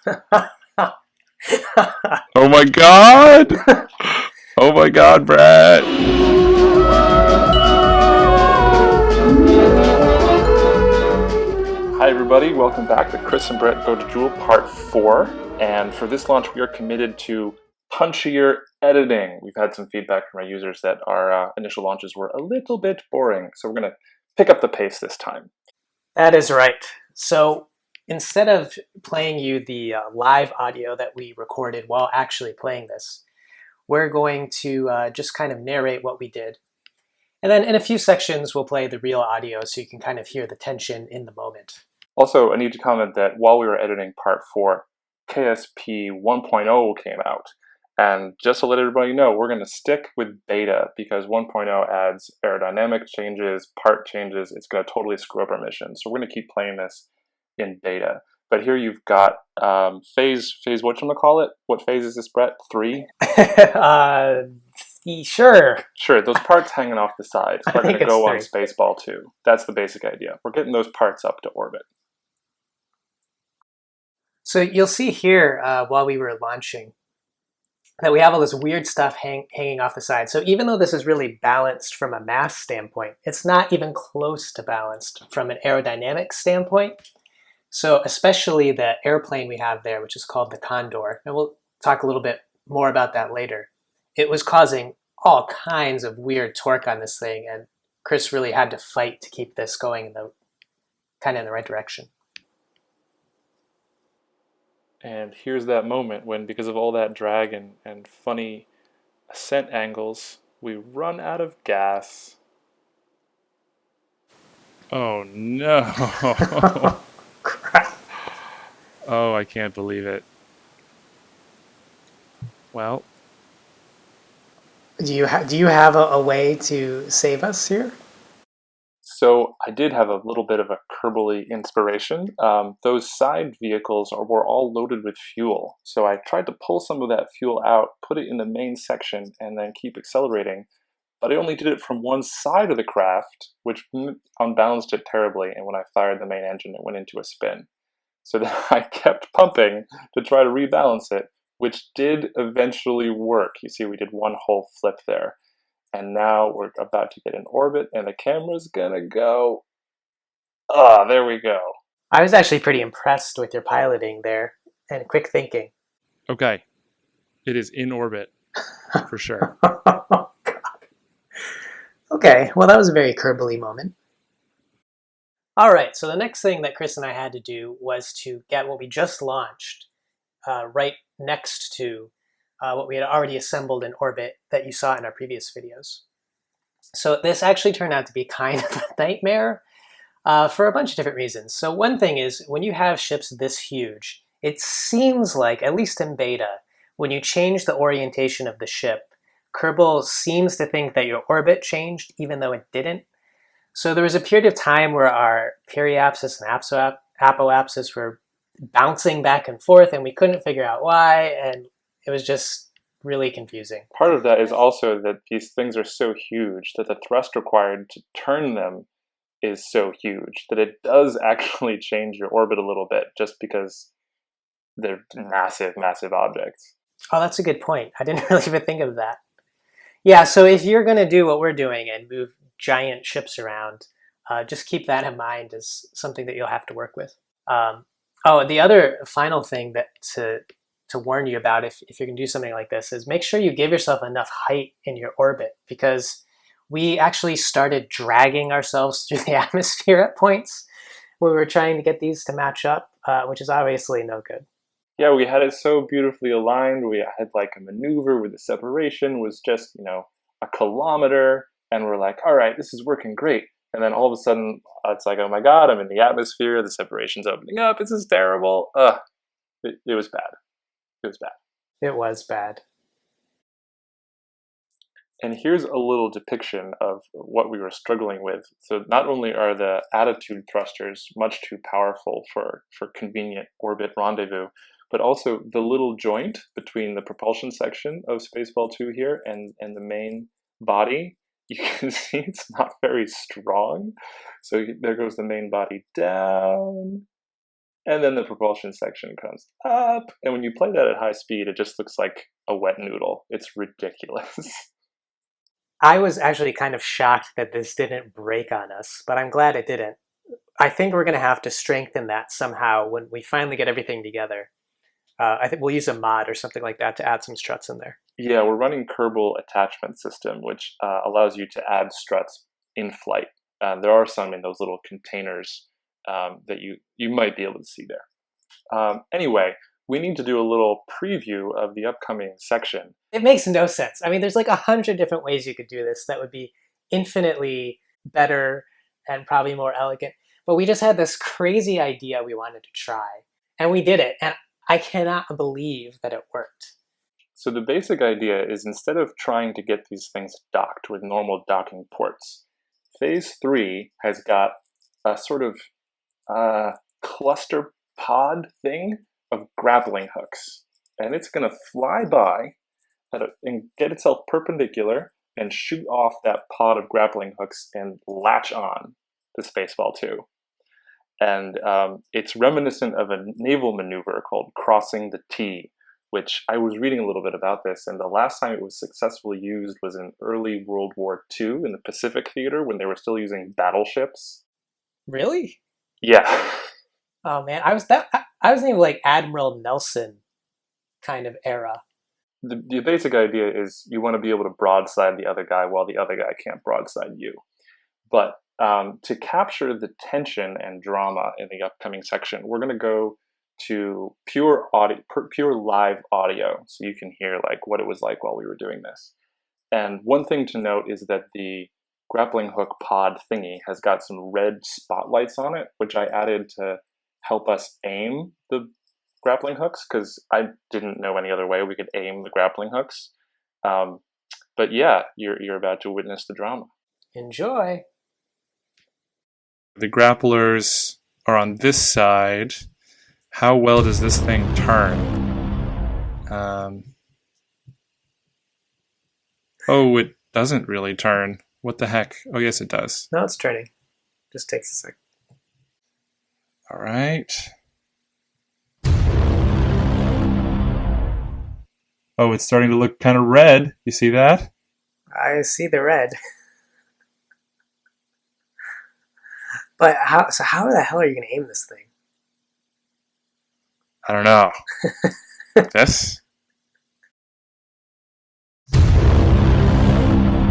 Oh my god! Oh my god, Brett! Hi everybody, welcome back to Chris and Brett Go to Jool Part 4. And for this launch we are committed to punchier editing. We've had some feedback from our users that our initial launches were a little bit boring, so we're going to pick up the pace this time. That is right. So instead of playing you the live audio that we recorded while actually playing this, we're going to just kind of narrate what we did. And then in a few sections, we'll play the real audio so you can kind of hear the tension in the moment. Also, I need to comment that while we were editing Part 4, KSP 1.0 came out. And just to let everybody know, we're going to stick with beta because 1.0 adds aerodynamic changes, part changes. It's going to totally screw up our mission. So we're going to keep playing this in beta. But here you've got phase whatchamacallit? What phase is this, Brett? 3? Sure. Sure, those parts hanging off the side are going to go on Spaceball 2. That's the basic idea. We're getting those parts up to orbit. So you'll see here while we were launching that we have all this weird stuff hanging off the side. So even though this is really balanced from a mass standpoint, it's not even close to balanced from an aerodynamic standpoint. So especially the airplane we have there, which is called the Condor, and we'll talk a little bit more about that later, it was causing all kinds of weird torque on this thing, and Chris really had to fight to keep this going in the right direction. And here's that moment when, because of all that drag and funny ascent angles, we run out of gas. Oh no! Crap. Oh, I can't believe it. Well, do you have a way to save us here? So I did have a little bit of a Kerbal inspiration. Those side vehicles were all loaded with fuel. So I tried to pull some of that fuel out, put it in the main section, and then keep accelerating. But I only did it from one side of the craft, which unbalanced it terribly. And when I fired the main engine, it went into a spin. So then I kept pumping to try to rebalance it, which did eventually work. You see, we did one whole flip there. And now we're about to get in orbit, and the camera's gonna go. Ah, there we go. I was actually pretty impressed with your piloting there and quick thinking. Okay. It is in orbit, for sure. Okay, well that was a very Kerbal moment. All right, so the next thing that Chris and I had to do was to get what we just launched right next to what we had already assembled in orbit that you saw in our previous videos. So this actually turned out to be kind of a nightmare for a bunch of different reasons. So one thing is, when you have ships this huge, it seems like, at least in beta, when you change the orientation of the ship, Kerbal seems to think that your orbit changed even though it didn't. So there was a period of time where our periapsis and apoapsis were bouncing back and forth and we couldn't figure out why, and it was just really confusing. Part of that is also that these things are so huge that the thrust required to turn them is so huge that it does actually change your orbit a little bit just because they're massive, massive objects. Oh, that's a good point. I didn't really even think of that. Yeah, so if you're going to do what we're doing and move giant ships around, just keep that in mind as something that you'll have to work with. The other final thing that to warn you about if you're going to do something like this is make sure you give yourself enough height in your orbit, because we actually started dragging ourselves through the atmosphere at points where we were trying to get these to match up, which is obviously no good. Yeah, we had it so beautifully aligned. We had like a maneuver where the separation was just, a kilometer, and we're like, all right, this is working great. And then all of a sudden, it's like, oh my God, I'm in the atmosphere. The separation's opening up. This is terrible. It was bad. It was bad. It was bad. And here's a little depiction of what we were struggling with. So not only are the attitude thrusters much too powerful for convenient orbit rendezvous, but also the little joint between the propulsion section of Spaceball 2 here and the main body, you can see it's not very strong. So there goes the main body down. and then the propulsion section comes up. And when you play that at high speed, it just looks like a wet noodle. It's ridiculous. I was actually kind of shocked that this didn't break on us, but I'm glad it didn't. I think we're going to have to strengthen that somehow when we finally get everything together. I think we'll use a mod or something like that to add some struts in there. Yeah, we're running Kerbal attachment system, which allows you to add struts in flight. There are some in those little containers that you might be able to see there. Anyway, we need to do a little preview of the upcoming section. It makes no sense. I mean, there's like 100 different ways you could do this that would be infinitely better and probably more elegant. But we just had this crazy idea we wanted to try, and we did it. And I cannot believe that it worked. So the basic idea is instead of trying to get these things docked with normal docking ports, Phase 3 has got a sort of cluster pod thing of grappling hooks. And it's going to fly by and get itself perpendicular and shoot off that pod of grappling hooks and latch on to Spaceball 2. And it's reminiscent of a naval maneuver called crossing the T, which I was reading a little bit about this, and the last time it was successfully used was in early World War II in the Pacific Theater when they were still using battleships. Really? Yeah. Oh man, I was thinking like Admiral Nelson kind of era. The basic idea is you want to be able to broadside the other guy while the other guy can't broadside you. But to capture the tension and drama in the upcoming section, we're going to go to pure live audio, so you can hear like what it was like while we were doing this. And one thing to note is that the grappling hook pod thingy has got some red spotlights on it, which I added to help us aim the grappling hooks, because I didn't know any other way we could aim the grappling hooks. But yeah, you're about to witness the drama. Enjoy. The grapplers are on this side. How well does this thing turn? Oh, it doesn't really turn. What the heck? Oh, yes, it does. No, it's turning. Just takes a sec. All right. Oh, it's starting to look kind of red. You see that? I see the red. But how the hell are you going to aim this thing? I don't know. This?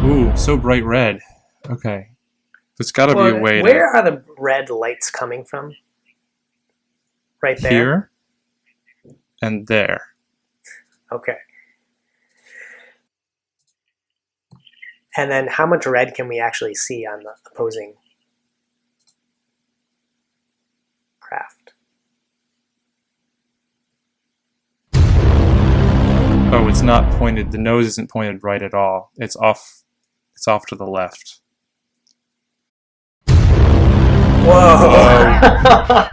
Ooh, so bright red. Okay. There's got to be a way Where are the red lights coming from? Right there? Here and there. Okay. And then how much red can we actually see on the opposing craft? Oh, it's not pointed. The nose isn't pointed right at all. It's off to the left. Whoa!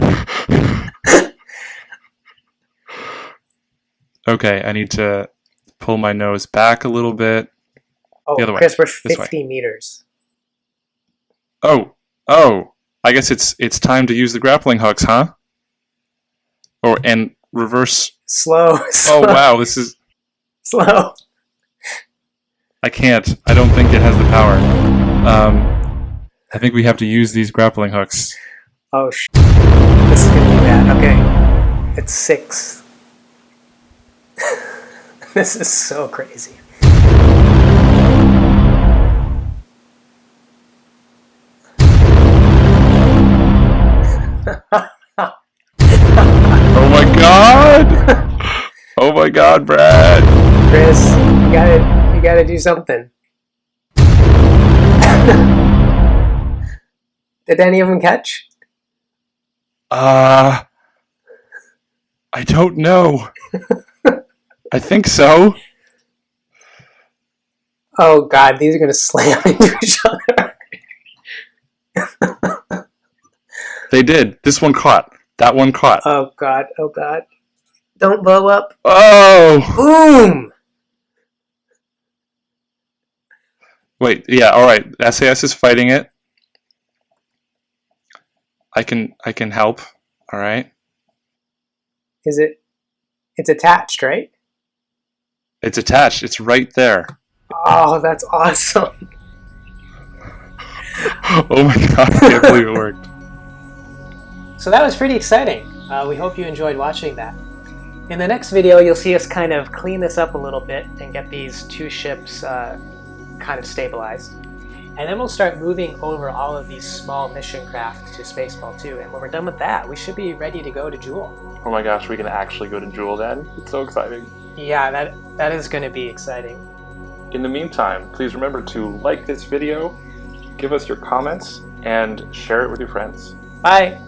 Okay, I need to pull my nose back a little bit. Oh, The other way. Chris, we're This way. 50 meters. Oh! I guess it's time to use the grappling hooks, huh? And reverse. Slow. Oh wow, this is. Slow. I can't. I don't think it has the power. I think we have to use these grappling hooks. Oh, this is going to be bad. Okay. It's 6. This is so crazy. Oh my god! Oh my god, Brad! Chris, you gotta do something. Did any of them catch? I don't know. I think so. Oh god, these are gonna slam into each other. They did. This one caught. That one caught. Oh god, oh god. Don't blow up. Oh! Boom! Wait, yeah, alright. SAS is fighting it. I can help. Alright. Is it? It's attached, right? It's attached. It's right there. Oh, that's awesome. Oh my god, I can't believe it worked. So that was pretty exciting. We hope you enjoyed watching that. In the next video, you'll see us kind of clean this up a little bit and get these two ships kind of stabilized. And then we'll start moving over all of these small mission craft to Spaceball 2. And when we're done with that, we should be ready to go to Jool. Oh my gosh, we can actually go to Jool then? It's so exciting. Yeah, that is going to be exciting. In the meantime, please remember to like this video, give us your comments, and share it with your friends. Bye!